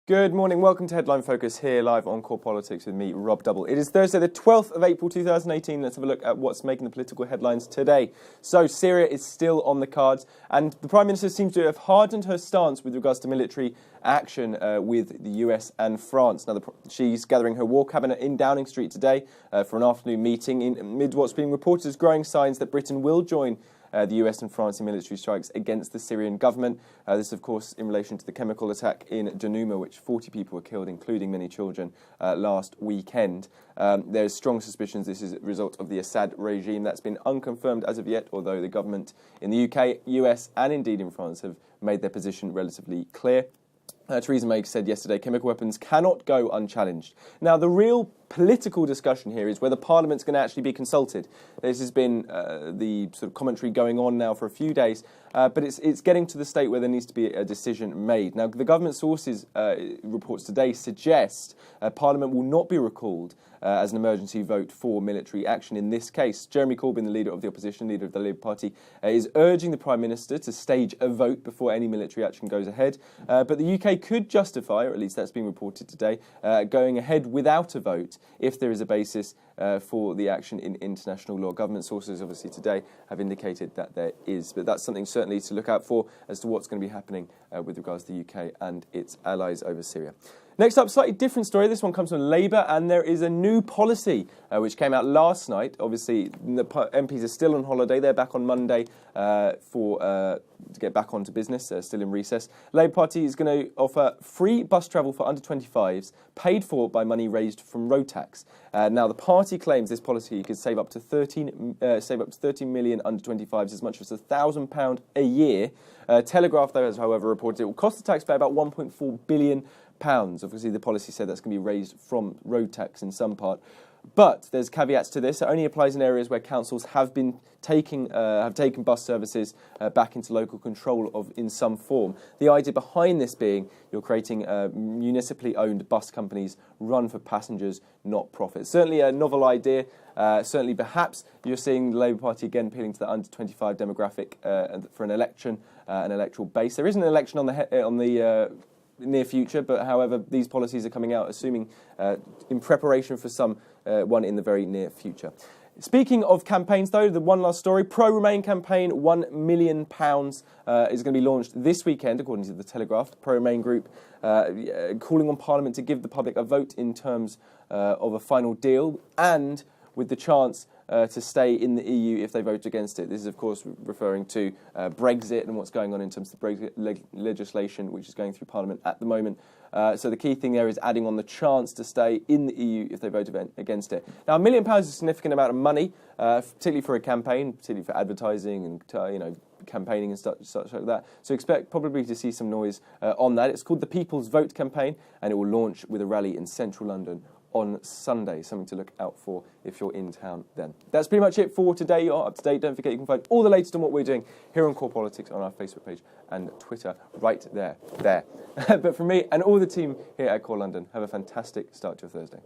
Good morning, welcome to Headline Focus here live on Core Politics with me, Rob Double. It is Thursday the 12th of April 2018. Let's have a look at what's making the political headlines today. So Syria is still on the cards and the Prime Minister seems to have hardened her stance with regards to military action with the US and France. Now she's gathering her war cabinet in Downing Street today for an afternoon meeting amid what's being reported as growing signs that Britain will join the US and France in military strikes against the Syrian government. This, of course, in relation to the chemical attack in Januma, which 40 people were killed, including many children, last weekend. There's strong suspicions this is a result of the Assad regime. That's been unconfirmed as of yet, although the government in the UK, US and indeed in France have made their position relatively clear. Theresa May said yesterday chemical weapons cannot go unchallenged. Now, the real political discussion here is whether Parliament's going to actually be consulted. This has been the sort of commentary going on now for a few days, but it's getting to the state where there needs to be a decision made. Now, the government sources reports today suggest Parliament will not be recalled as an emergency vote for military action in this case. Jeremy Corbyn, the leader of the opposition, leader of the Labour Party, is urging the Prime Minister to stage a vote before any military action goes ahead. But the UK could justify, or at least that's being reported today, going ahead without a vote if there is a basis for the action in international law. Government sources obviously today have indicated that there is, but that's something certainly to look out for as to what's going to be happening with regards to the UK and its allies over Syria. Next up, slightly different story. This one comes from Labour, and there is a new policy which came out last night. Obviously, the MPs are still on holiday. They're back on Monday to get back onto business, still in recess. Labour Party is going to offer free bus travel for under-25s, paid for by money raised from road tax. Now, the party claims this policy could save up to 13 million under-25s, as much as £1,000 a year. Telegraph, though, has however reported it will cost the taxpayer about £1.4 billion. Obviously, the policy said that's going to be raised from road tax in some part. But there's caveats to this. It only applies in areas where councils have been taking bus services back into local control in some form. The idea behind this being you're creating municipally owned bus companies run for passengers, not profit. Certainly a novel idea. Certainly, perhaps you're seeing the Labour Party again appealing to the under-25 demographic for an election, an electoral base. There isn't an election on the near future, but however, these policies are coming out, assuming in preparation for some one in the very near future. Speaking of campaigns, though, the one last story, pro-Remain campaign, £1 million is going to be launched this weekend, according to the Telegraph. The pro-Remain group calling on Parliament to give the public a vote in terms of a final deal and with the chance to stay in the EU if they vote against it. This is, of course, referring to Brexit and what's going on in terms of the Brexit legislation, which is going through Parliament at the moment. So the key thing there is adding on the chance to stay in the EU if they vote against it. Now, £1 million is a significant amount of money, particularly for a campaign, particularly for advertising and campaigning and such like that. So expect probably to see some noise on that. It's called the People's Vote Campaign, and it will launch with a rally in central London on Sunday. Something to look out for if you're in town then. That's pretty much it for today. You're up to date. Don't forget you can find all the latest on what we're doing here on Core Politics on our Facebook page and Twitter right there. But from me and all the team here at Core London, have a fantastic start to your Thursday.